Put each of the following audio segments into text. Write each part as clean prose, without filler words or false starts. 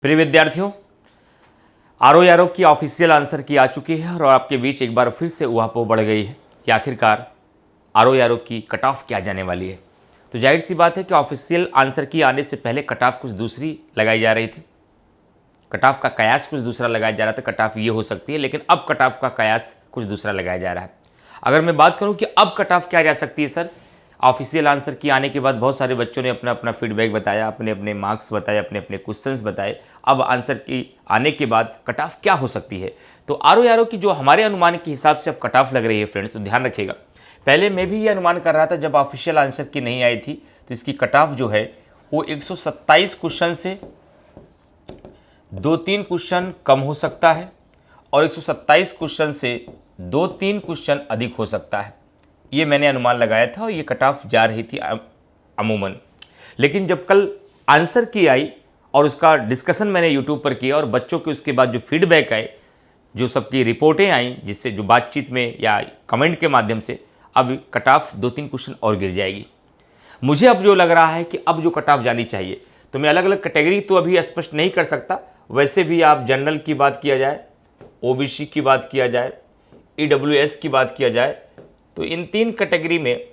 प्रिय विद्यार्थियों, आरओ की ऑफिशियल आंसर की आ चुकी है और आपके बीच एक बार फिर से उहापोह बढ़ गई है कि आखिरकार आरओ की कट ऑफ क्या जाने वाली है। तो जाहिर सी बात है कि ऑफिशियल आंसर की आने से पहले कट ऑफ कुछ दूसरी लगाई जा रही थी, कट ऑफ का कयास कुछ दूसरा लगाया जा रहा था। कट ऑफ ये हो सकती है, लेकिन अब कट ऑफ का कयास कुछ दूसरा लगाया जा रहा है। अगर मैं बात करूं कि अब कट ऑफ क्या जा सकती है सर, ऑफिशियल आंसर की आने के बाद बहुत सारे बच्चों ने अपना अपना फीडबैक बताया, अपने अपने मार्क्स बताए, अपने अपने क्वेश्चंस बताए। अब आंसर की आने के बाद कट ऑफ क्या हो सकती है, तो आरओ की जो हमारे अनुमान के हिसाब से अब कट ऑफ लग रही है फ्रेंड्स, तो ध्यान रखिएगा। पहले मैं भी ये अनुमान कर रहा था जब ऑफिशियल आंसर की नहीं आई थी, तो इसकी कट ऑफ जो है वो 127 क्वेश्चन से 2-3 क्वेश्चन कम हो सकता है और 127 क्वेश्चन से 2-3 क्वेश्चन अधिक हो सकता है। ये मैंने अनुमान लगाया था और ये कट ऑफ जा रही थी अमूमन। लेकिन जब कल आंसर की आई और उसका डिस्कशन मैंने यूट्यूब पर किया और बच्चों के उसके बाद जो फीडबैक आए, जो सबकी रिपोर्टें आई, जिससे जो बातचीत में या कमेंट के माध्यम से, अब कट ऑफ 2-3 क्वेश्चन और गिर जाएगी। मुझे अब जो लग रहा है कि अब जो कट ऑफ जानी चाहिए, तो मैं अलग अलग कैटेगरी तो अभी स्पष्ट नहीं कर सकता। वैसे भी आप जनरल की बात किया जाए, ओबीसी की बात किया जाए, ईडब्ल्यूएस की बात किया जाए, तो इन 3 कैटेगरी में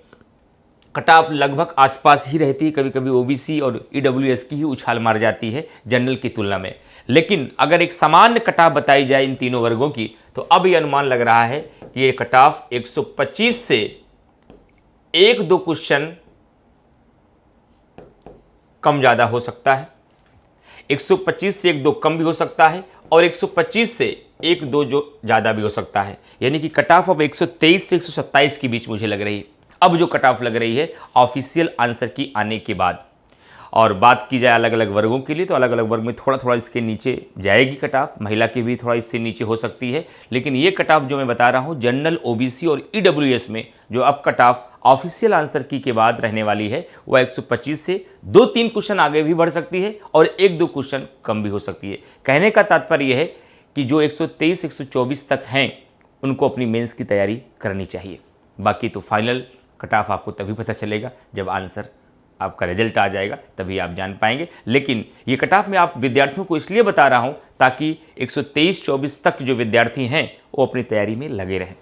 कट ऑफ लगभग आसपास ही रहती है। कभी कभी ओबीसी और ईडब्ल्यूएस की ही उछाल मार जाती है जनरल की तुलना में। लेकिन अगर एक सामान्य कट ऑफ बताई जाए इन तीनों वर्गों की, तो अब ये अनुमान लग रहा है कि ये कट ऑफ 125 से 1-2 क्वेश्चन कम ज़्यादा हो सकता है, 125 से 1-2 कम भी हो सकता है और 125 से 1-2 जो ज़्यादा भी हो सकता है। यानी कि कट ऑफ अब 123 से 127 के बीच मुझे लग रही है, अब जो कट ऑफ लग रही है ऑफिशियल आंसर की आने के बाद। और बात की जाए अलग अलग वर्गों के लिए, तो अलग अलग वर्ग में थोड़ा थोड़ा इसके नीचे जाएगी कट ऑफ, महिला की भी थोड़ा इससे नीचे हो सकती है। लेकिन ये कट ऑफ जो मैं बता रहा हूँ जनरल, ओबीसी और ईडब्ल्यूएस में जो अब कट ऑफ ऑफिशियल आंसर की के बाद रहने वाली है, वह 125 से 2-3 क्वेश्चन आगे भी बढ़ सकती है और 1-2 क्वेश्चन कम भी हो सकती है। कहने का तात्पर्य यह है कि जो 123-124 तक हैं, उनको अपनी मेंस की तैयारी करनी चाहिए। बाकी तो फाइनल कट ऑफ आपको तभी पता चलेगा जब आंसर आपका रिजल्ट आ जाएगा, तभी आप जान पाएंगे। लेकिन ये कट ऑफ मैं आप विद्यार्थियों को इसलिए बता रहा हूँ ताकि 123-124 तक जो विद्यार्थी हैं वो अपनी तैयारी में लगे रहें।